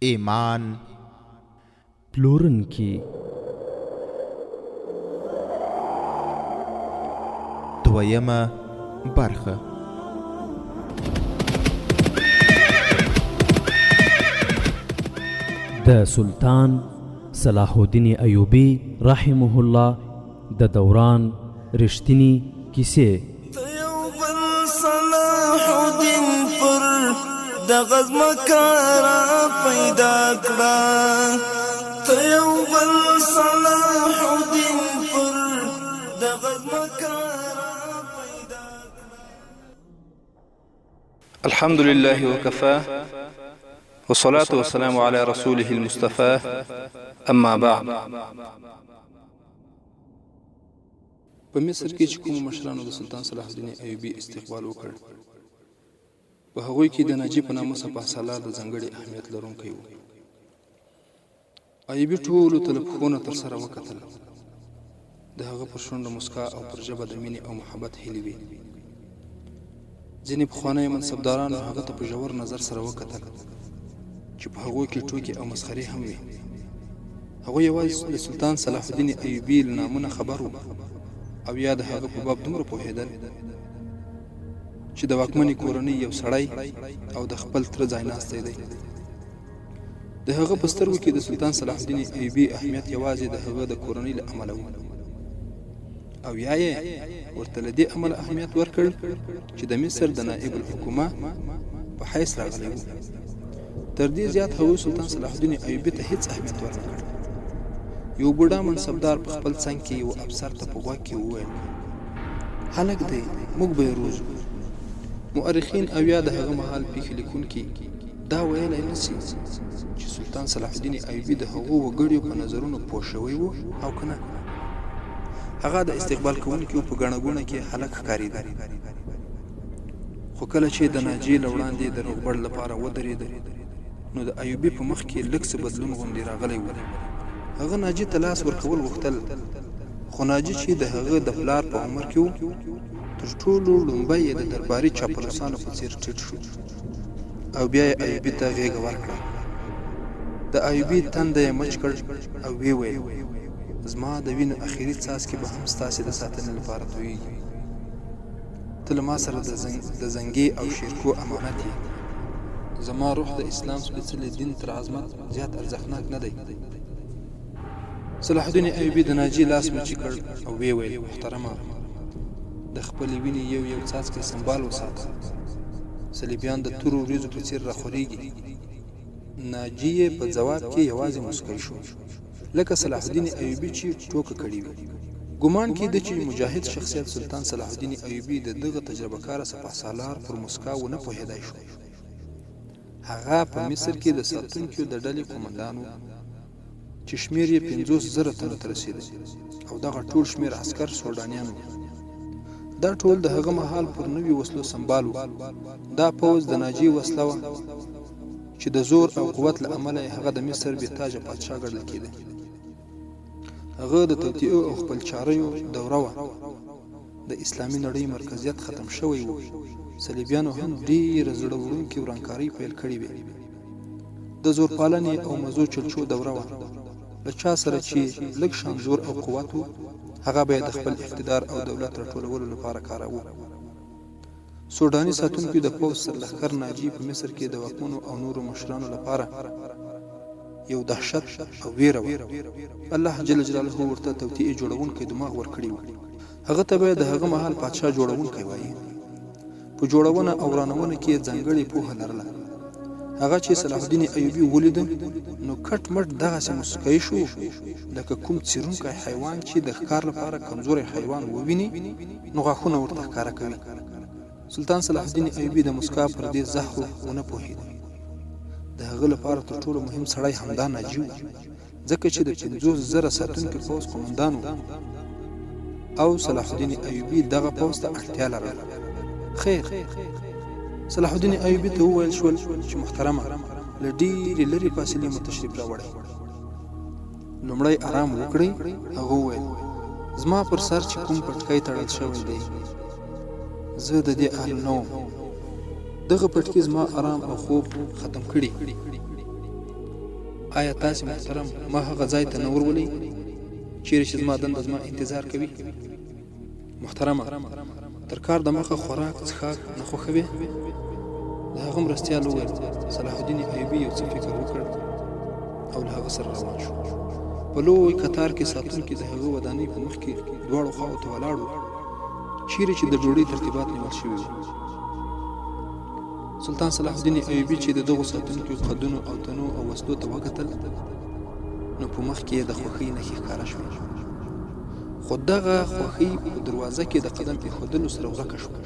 ایمان پلورونکي. دویمه برخه. د سلطان صلاح الدین ایوبی رحمه الله د دوران رښتینی کیسې. صلاح الدین پر د غزمکارا پیدا کړه، ته یو بل صلاح الدین پر د غزمکارا پیدا کړه. الحمد لله وكفى والصلاة والسلام على رسوله المصطفى اما بعد. په مصر کې چې کوم مشرانو د سلطان صلاح الدین ایوبی استقبال وکړ، په هغوی کې د ناجی په نامه سپاه سالار د ځانګړي اهمیت لرونکی و. ایوبي ټولو ته له پښو نه تر سره وکتل. د هغه پر شونډه مسکا او پر ژبه د مینې او محبت هیلې وې. ځینې پخواني منصبدارانو هغه ته په ژور نظر سره وکتل چې په هغوی کې ټوکې او مسخرې هم وې. هغوی یوازې د سلطان صلاح الدین ایوبي له نامونه خبر وو او یا د هغه په باب دومره پوهېدل چې د واکمنې کورنۍ یو سړی او د خپل تره ځایناستی دی. د هغه په سترګو کې د سلطان صلاح الدین ایوبي اهمیت یوازې د هغه د کورنۍ له امله و، او یا یې ورته له دې امله اهمیت ورکړ چې د مصر د نائب الحکومه په حیث راغلی و. تر دې زیات هغوی سلطان صلاح الدین ایوبي ته هیڅ اهمیت ورنکړ. یو بوډا منصبدار په خپل څنګ کې یو افسر ته په غوږ کې وویل: هلک دی، موږ به یې روزو. مؤرخین او یا د هغه مهال پیښې لیکونکي دا ویلی نشي چې سلطان صلاح الدین ایوبي د هغو وګړیو په نظرونو پوه شوی و او که نه. هغه د استقبال کوونکو په ګڼه ګوڼه کې هلک ښکارېده، خو کله چې د ناجیې له وړاندې د روغبړ لپاره ودرېده نو د ایوبي په مخ کې لږ څه بدلون غوندې راغلی و. هغه ناجی ته لاس ورکول غوښتل، خو ناجی چې د هغه د پلار په عمر کې و تر ټولو لومبی یې د درباري چاپلوسانو په څیر ټیټ شو او بیا یې ایوبي ته غېږه ورکړه. د ایوبي تنده یې مچ کړ او ویې ویل: زما د وینو اخري څاڅکي به هم ستاسې د ساتنې لپاره تویېږي. ته له ما سره د زنګې او شیرکو امانت یې. زما روح د اسلام سپېڅلي دین تر عظمت زیات ارزښتناک نه دی. صلاح الدین ایوبي د ناجی لاس مچی کړ او ویې ویل: محترمه، د خپلې وینې یو یو څاڅکی سنبال وساته. صلیبیان د تورو وریځو په څیر راخورېږي. ناجی یې په ځواب کې یوازې مسکی شو، لکه صلاح الدین ایوبي چې ټوکه کړې وي. ګمان کېده چې مجاهد شخصیت سلطان صلاح الدین ایوبي د دغه تجربه کاره سپاه سالار پر مسکا ونه پوهېدای شو. هغه په مصر کې د ساتونکو د ډلې قومندان و چې شمیر یې 50,000 تنو ته رسېده او دغه ټول شمیر عسکر سوډانیان وو. دا ټول د هغه مهال پر نوي وسلو سنبال وو. دا پوځ د ناجی وسله وه چې د زور او قوت له امله هغه د مصر بېتاجه پادشاه ګڼل کېده. هغه د توطئو او خپلچاریو دوره وه. د اسلامي نړۍ مرکزیت ختم شوی و. صلیبیانو هم ډېره زړه وړونکې ورانکارۍ پیل کړې وې. د زور پالنې او مزو چلچو دوره وه. له چا سره چې لږ شان زور او قوت و، هغه به د خپل اقتدار او دولت راټولولو لپاره کاراوه. سوډاني ساتونکو د پوځ سرلښکر ناجی په مصر کې د واکمنو او نورو مشرانو لپاره یو دهشت او ویره وه. الله جل جلاله ورته توطئې جوړونکی دماغ ورکړی و. هغه ته به د هغه مهال پادشاه جوړونکی وایي. په جوړونه او ورانونه کې ځانګړې پوهه لرله. هغه چې صلاح الدین ایوبي ولیده نو کټ مټ دغسې مسکی شو لکه کوم څیرونکی حیوان چې د ښکار لپاره کمزوری حیوان وویني نو غاښونه ورته ښکاره کوي. سلطان صلاح الدین ایوبي د مسکا پر دې زهرو ونه پوهېد. د هغه لپاره تر ټولو مهم سړی همدا ناجی و، ځکه چې د 50,000 ساتونکي پوځ قومندان و او صلاح الدین ایوبي دغه پوځ ته اړتیا لرله. خیر، صلاح الدین ایوبي ته وویل شول چې محترمه، له ډېرې لرې فاصلې مو تشریف راوړی. لومړی آرام وکړئ. هغه وویل: زما پر سر چې کوم پټکی تړل شوی دی زه د دې اهل نه وم. دغه پټکي زما آرام او خوب ختم کړي. آیا تاسې محترم ما هغه ځای ته نه ورولئ چیرې چې زما دنده زما انتظار کوي؟ محترمه، تر کار د مخه خوراک څښاک نه خوښوې؟ د هغه مرستیال وویل. صلاح الدین ایوبي یو څه فکر وکړ او له هغه سره روان شو. په لوی کتار کې ساتونکي د هغه ودانۍ په مخ کې دواړو خواو ته ولاړ وو چیرې چې د ډوډۍ ترتیبات نیول شوي وو. سلطان صلاح الدین ایوبي چې د دغو ساتونکو قدونو او تنو او وسلو ته وکتل نو په مخ کې د خوښۍ نښې ښکاره شوې، خو دغه خوښۍ په دروازه کې د قدم ایښودلو سره ورکه شوه.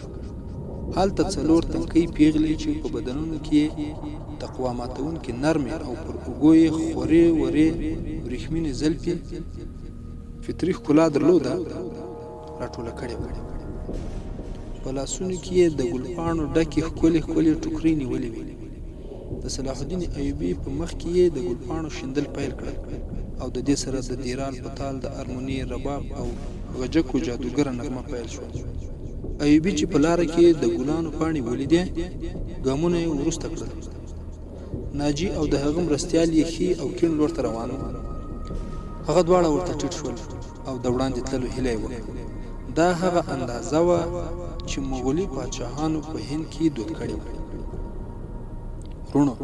هلته 4 تنکۍ پیغلې چې په بدنونو کې د قوا ماتونکې نرمې او پر اوږو یې خورې ورې وریښمینې زلفې فطري ښکلا درلوده راټوله کړې وه. په لاسونو کې یې د ګلپاڼو ډکې ښکلې ښکلې ټوکرۍ نیولې وې. د صلاح الدین ایوبي په مخ کې یې د ګلپاڼو شیندل پیل کړل او د دې سره د دیرال په تال د ارموني رباب او غجکو جادوګره نغمه پیل شوه. ایوبي چې په لاره کې د ګلانو پاڼې ولیدې ګامونه یې وروسته کړل. ناجي او د هغه مرستیال یې ښي او کیڼ لور ته روان وو. هغه دواړه ورته ټیټ شول او د وړاندې تللو هیله یې وکړه. دا هغه اندازه وه چې مغولي پاچاهانو په هند کې دود کړې وه. وروڼو،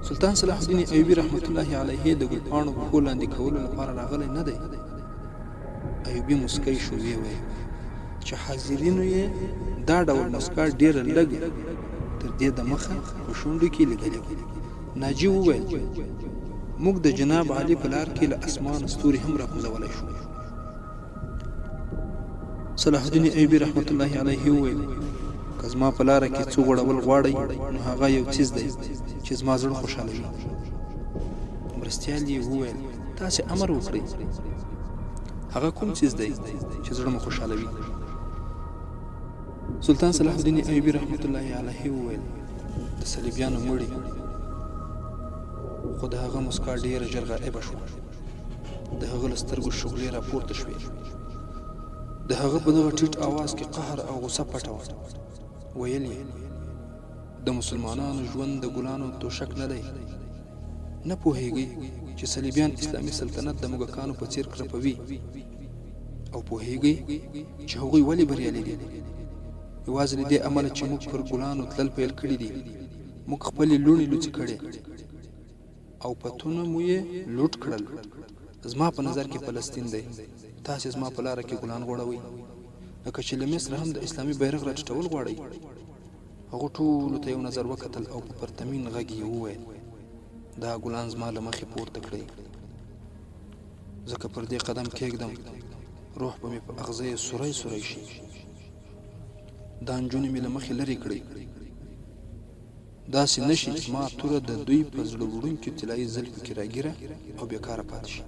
سلطان صلاح الدین ایوبي رحمت الله علیه د ګلپاڼو پښو لاندې کولو لپاره راغلی نه دی. ایوبي مسکی شو، ویې ویل چې حاضرینو یې دا ډول مسکا ډېره لږ تر دې د مخه په شونډو کې لیدلې وه. ناجي وویل موږ د جناب علي په لار کې له اسمان ستوري هم راکوزولی شو. صلاح الدین ایوبي رحمت الله علیه وویل که زما په لاره کې څه غوړول غواړئ نو هغه یو څیز دی چې زما زړه خوشحالوي. مرستیال یې وویل تاسې امر وکړئ. هغه کوم څیز دی چې زړه مو خوشحالوي؟ سلطان صلاح الدین ایوبي رحمت الله علیه وویل د صلیبیانو مړي. خو د هغه مسکا ډېره ژر غایبه شوه. د هغه له سترګو شغلې راپورته شوې. د هغه په دغه ټیټ اواز کې قهر او غصه پټه وه. ویل یې د مسلمانانو ژوند د ګلانو توشک نه دی. نه پوهیږئ چې صلیبیان اسلامي سلطنت د موږکانو په څیر کرپوي؟ او پوهیږئ چې هغوی ولې بریالي دي؟ یوازې له دې امله چې موږ پر ګلانو تلل پیل کړي دي. موږ خپلې لوڼې لوڅې کړې او پتونه مو یې لوټ کړل. زما په نظر کې فلسطین دی. تاسې زما په لاره کې ګلان غوړوئ لکه چې له مصر هم د اسلامي بیرغ راټیټول غواړئ. هغو ټولو ته یو نظر وکتل او په پرتمین غږ یې وویل دا ګلان زما له مخې پورته کړئ، ځکه پر دې قدم کېږدم روح به مې په اغزه یې سوری سوری شي. دا نجونې مې له مخې لرې کړئ. داسې نه شي چې ما توره د دوی په زړه وړونکي طلایي زلفو کې راګیره او بېکاره پاتې شي.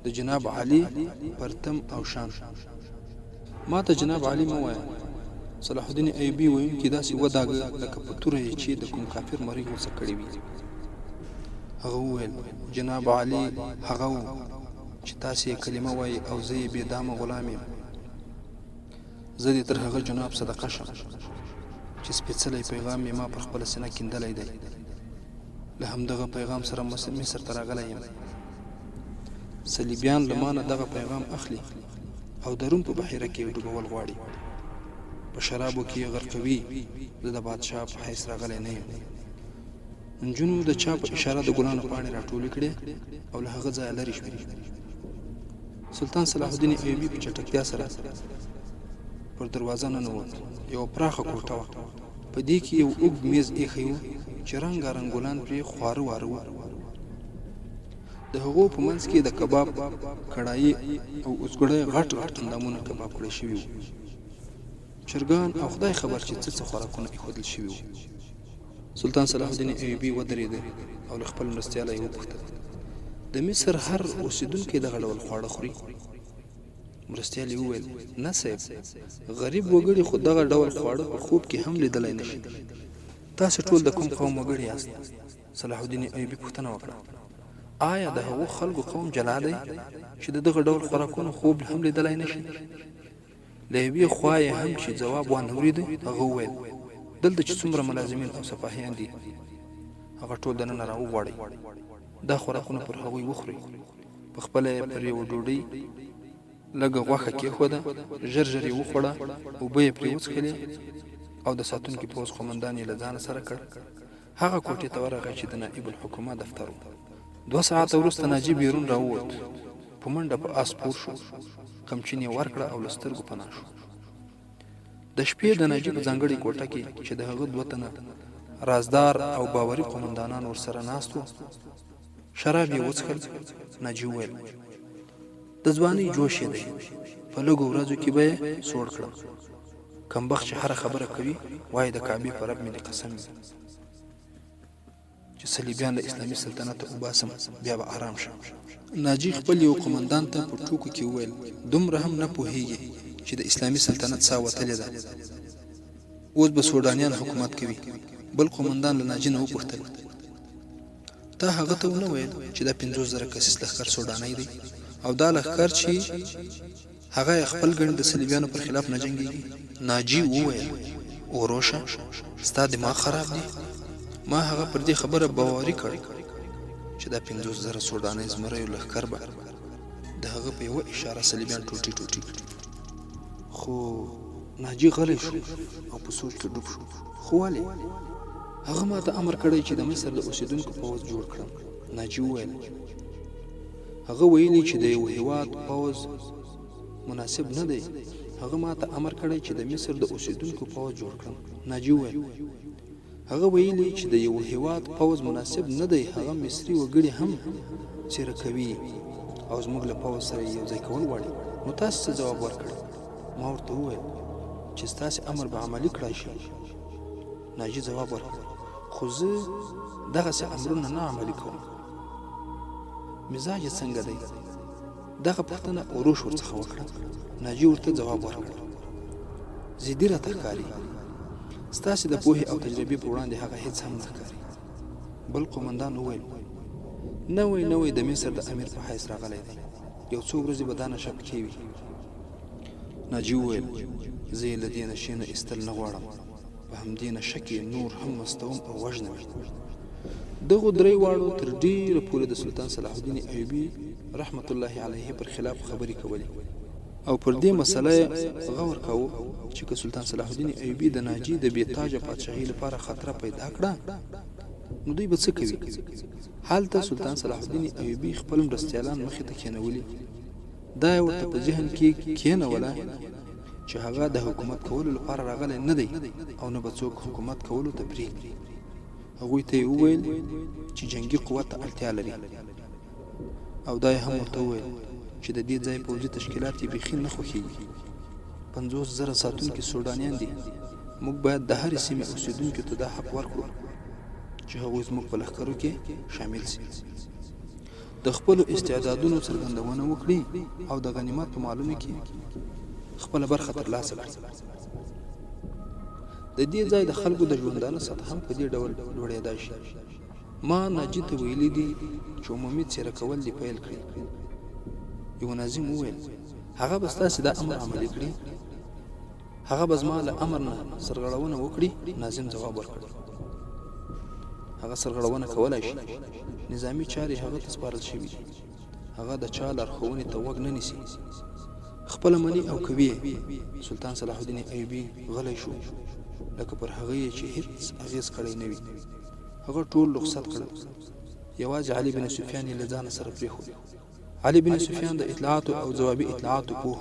د جناب علي پرتم او شان ما ته جناب علي مه وایه. صلاح الدین ایوبي ویونکي داسې وداګه لکه په توره یې چې د کوم کافر مرۍ ورڅه کړې وي. هغه وویل جناب علي هغه و چې تاسې یې کلمه وایي او زه یې بې دامه غلام یم. زه دې تر هغه جناب صدقه شم چې سپېڅلی پیغام یې ما پر خپله سینه کیندلی دی. له همدغه پیغام سره مصر ته راغلی یم. صلیبیان له ما نه دغه پیغام اخلي او د روم په بحیره کې ډوبول غواړي. په شرابو کې یې غرقوي. زه د بادشاه په حیث راغلی نه یم. نجونو د چا په اشاره د ګلانو پاڼې راټولې کړې او له هغه ځایه لرې شوې. سلطان صلاح الدین ایوبي په چټکتیا سره پر دروازه ننوت. یوه پراخه کوټه وه. په دې کې یو اوږد میز ایښی و چې رنګارنګ ګلان پرې خواره واره وو. د هغو په منځ کې د کباب کړایي او اوزګړی غټ غټ اندامونه کباب کړی شوي وو. چرګان او خدای خبر چې څه خوراکونه ایښودل شوي وو. سلطان صلاح الدین ایوبي ودرېده او له خپل مرستیاله یې وپوښتل د مصر هر اوسېدونکی دغه ډول خواړه خوري؟ مرستیال یې وویل نه صاحب، غریب وګړي خو دغه ډول خواړه په خوب کې هم لیدلی نه شي. تاسې ټول د کوم قوم وګړي یاست؟ صلاح الدین ایوبي پوښتنه وکړه. آیا د هغو خلکو قوم جلا دی چې د دغه ډول خوراکونو خوب هم لیدلی نه شي؟ له یوې خوا یې هم چې ځواب وانه ورېده هغه وویل دلته چې څومره ملازمین او سپاهیان دي هغه ټول دننه راوغواړئ. دا خوراکونه پر هغوی وخورئ. په خپله یې پر یوه ډوډۍ لږه غوښه کېښوده، ژر ژر یې وخوړه، اوبه یې پرې وڅښلې او د ساتونکي پوځ قومندان یې له ځانه سره کړ. هغه کوټې ته ورغی چې د نائب الحکومه دفتر و. 2 ساعته وروسته ناجي بیرون راووت. په منډه په آس سپور شو، قمچین یې ورکړه او له سترګو پناه شو. د شپې د ناجي په ځانګړې کوټه کې چې د هغه 2 تنه رازدار او باوري قومندانان ورسره ناست وو، شراب یې وڅښل. ناجي وویل د ځوانۍ جوش یې دی، په لږو ورځو کې به یې سوړ کړم. کمبخت چې هره خبره کوي وایي د کعبې په رب مې د قسم چې صلیبیان له اسلامي سلطنته وباسم، بیا به آرام شم. ناجي خپل یو قومندان ته په ټوکو کې وویل دومره هم نه پوهیږي چې د اسلامي سلطنت ساه وتلې ده، اوس به سوډانیان حکومت کوي. بل قومندان له ناجي نه وپوښتل تا هغه ته ونه ویل چې دا 50,000 کسیز لښکر سوډاني دی او دا لښکر چې هغه خپل ګڼ د صلیبیانو پر خلاف نه جنګېږي؟ ناجي وویل اوروشه ستا دماغ خراب دی، ما هغه پر دې خبره باوري کړ چې دا 50,000 سوډاني زمریو لښکر به د هغه په یوه اشاره صلیبیان ټوټې ټوټې کړي. خو ناجي غلی شو او په سوچ کې ډوب شو. خو ولې؟ هغه ما ته امر کړی چې د مصر د اوسېدونکو پوځ جوړ کړم. ناجي وویل هغه ویلي چې د یو هیواد پوځ مناسب نه دی. هغه ما ته امر کړی چې د مصر د اوسېدونکو پوځ جوړ کړم. ناجي وویل هغه ویلي چې د یو هیواد پوځ مناسب نه دی، هغه مصري وګړي هم څیره کوي او زموږ له پوځ سره یو ځای کول غواړي. نو تاسو څه ځواب ورکړ؟ ما ورته وویل چې ستاسې امر به عملي کړای شي. ناجي ځواب ورکړ خو زه دغسې امرونه نه عملي کوم. مزاج څنګه دی؟ دغه پوښتنه اوروش ورڅخه وکړه. ناجي ورته ځواب ورکړ ضدي راته ښکاري، ستاسې د پوهې او تجربې په وړاندې هغه هیڅ هم نه ښکاري. بل قومندان وویل نوی د مصر د امیر په حیث راغلی دی، یو څو ورځې به دا نشه پکې وي. ناجي وویل زه یې له دې نشې نه ایستل نه غواړم، په همدې نشه کې نور هم مستوم او وژنم. دغو 3 واړو تر ډیره پورې د سلطان صلاح الدین ایوبي رحمت الله علیه پر خلاف خبرې کولې او پر دې مسله غور کاوه چې که سلطان صلاح الدین ایوبي د ناجي د بې تاجه پادشاهۍ لپاره خطر پیدا کړه نو دوی به څه کوي؟ هلته سلطان صلاح الدین ایوبي خپل مرستیالان مخې ته کېنولي. دا یې ورته په ذهن کې کېنوله چې هغه د حکومت کولو لپاره راغلی نه دی او نه به څوک حکومت کولو ته پرېږدي. هغوی ته یې وویل چې جنگي قوت ته اړتیا لري او دا یې هم ورته وویل چې د دې ځای پوځي تشکیلات یې بیخي نه خوښېږي. 50,000 ساتونکي سوډانیان دي، موږ باید د هرې سیمې اوسېدونکو ته دا حق ورکړو چې هغوی زموږ په لښکرو کې شامل شي، د خپلو استعدادونو څرګندونه وکړي او د غنیمت په مالونو کې خپله برخه ترلاسه کړي. د دې ځای د خلکو د ژوندانه سطح هم په دې ډول لوړېدای شي. ما ناجي ته ویلي دي چې عمومي څیره کول دې پیل کړي. یو ناظم وویل هغه به ستاسې دا امر عملي کړي؟ هغه به زما له امر نه سرغړونه وکړي؟ ناظم ځواب ورکړ هغه سرغړونه کولای شي، نظامي چارې هغه ته سپارل شوي دي، هغه د چا لارښوونې ته غوږ نه نیسي، خپله مني او کوي. سلطان صلاح الدین ایوبي غلی شو لکه پر هغه یې چې هیڅ اغېز کړی نه وي. هغه ټول رخصت کړل، یوازې علي بن سفیان یې له ځانه سره پرېښود. علي بن سفیان د اطلاعاتو او ځوابي اطلاعاتو پوه.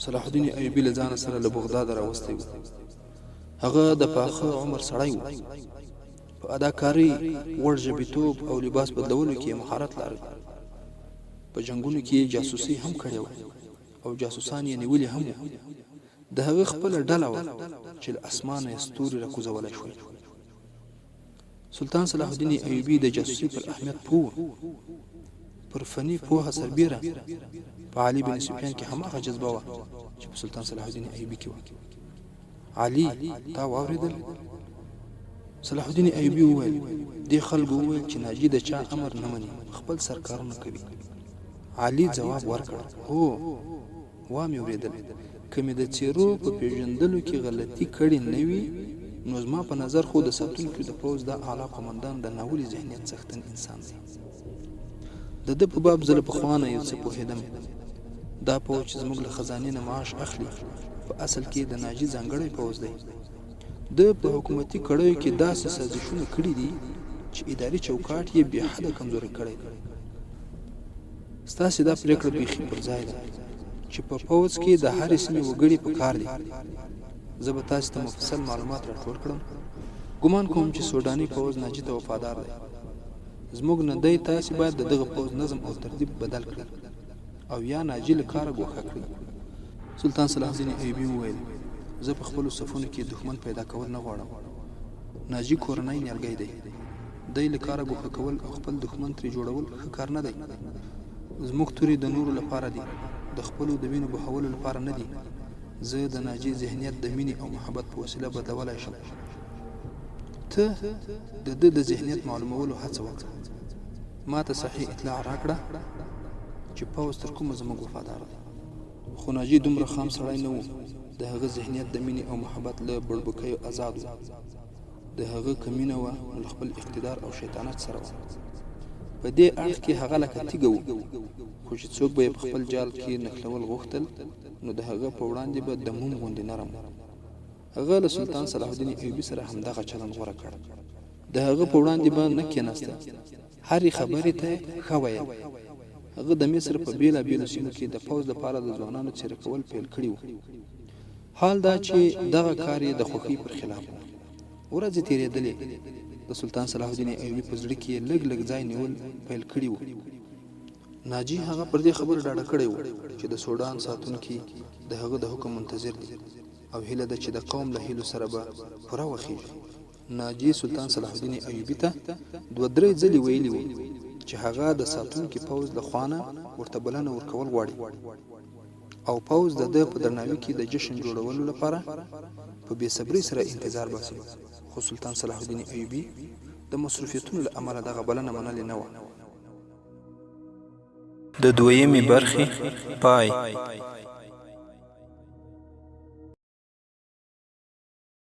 صلاح الدین ایوبي له ځانه سره له بغداد راوستی و. هغه د پاخه عمر سړی و، په اداکارۍ، وړ ژبیتوب او لباس بدلولو کې مهارت لري. په جنگونو کې جاسوسي هم کړې وه او جاسوسان یې نیولي هم وو. د هغه خپله ډله وه چې له اسمانه یې ستوري راکوزولی شول. سلطان صلاح الدین ایوبي د جاسوسي پر اهمیت پوه، پر فني پوهه سربیره. په علي بن سفیان کې هماغه جذبه وه چې په سلطان صلاح الدین ایوبي کې وه. علي تا واورېدل؟ صلاح الدین ایوبي وویل دې خلکو وویل چې ناجي د چا امر نه مني، خپل سرکارونه کوي. علي ځواب ورکړ هو وامې اورېدل، که مې د څېرو په پېژندلو کې غلطي کړې نه وي نو زما په نظر خو د ساتونکو د پوځ د اعلی قومندان د ناولي ذهنیت څښتن انسان دی. د ده په باب زه له پخوا نه یو څه پوهېدم. دا پوځ چې زموږ له خزانې نه معاش اخلي په اصل کې د ناجي ځانګړی پوځ دی. ده په حکومتي کړیو کې داسې سازشونه کړي دي چې اداري چوکاټ یې بې حده کمزوری کړی. ستاسې دا پرېکړه بیخي پر ځای ده چې په پوځ کې د هرې سیمې وګړي په کار دي. زه به تاسې ته مفصل معلومات راټول کړم. ګمان کوم چې سوډاني پوځ ناجي ته وفادار دی. زموږ نه دی تاسې باید د دغه پوځ نظم او ترتیب بدل کړئ او یا ناجي له کاره ګوښه کړئ. سلطان صلاح الدین ایوبي وویل زه په خپلو صفونو کې دښمن پیدا کول نه غواړم. ناجي کورنی نیالګی دی. دی له کاره ګوښه کول او خپل دښمن ترې جوړول ښه کار نه دی. زموږ تورې د نورو لپاره دي، د خپلو د وینو بهولو لپاره نه دي. زه د ناجي ذهنیت د مینې او محبت په وسیله بدلولی شم. ته د ده د ذهنیت معلومولو هڅه وکړه. ما ته صحیح اطلاع راکړه چې پوځ تر کومه زموږ وفادار دی. خو ناجي دومره خام سړی نه و. د هغه ذهنیت د مینې او محبت له بړبکیو آزاد و. د هغه کمینه وه له خپل اقتدار او شیطانت سره وه. په دې اړخ کې هغه لکه تیږه و، خو چې څوک به یې په خپل جال کې نښلول غوښتل نو د هغه په وړاندې به د موم غوندې نرم و. هغه له سلطان صلاح الدین ایوبي سره همدغه چلند غوره کړ. د هغه په وړاندې به نه کېناسته، هرې خبرې ته ښه ویل. هغه د مصر په بېلابېلو سیمو کې د پوځ لپاره د ځوانانو څېره کول پیل کړي وو. حال دا چې دغه کار یې د خوښۍ پر خلاف و. ورځې تېرېدلې، د سلطان صلاح الدین ایوبي په زړه کې یې لږ لږ ځای نیول پیل کړي وو. ناجي هغه پر دې خبره ډاډه کړی و چې د سوډان ساتونکي د هغه د حکم منتظر دي او هیله ده چې د قوم له هیلو سره به پوره وخیږي. ناجي سلطان صلاح الدین ایوبي ته 2-3 ځلې ویلي و چې هغه د ساتونکي پوځ له خوا نه ورته بلنه ورکول غواړي او پوځ د ده په درناوي کې د جشن جوړولو لپاره په بې صبرۍ سره انتظار باسي. خو سلطان صلاح الدین ایوبي د مصروفیتونو له امله دغه بلنه منلې نه وه. د دویمې برخې پای.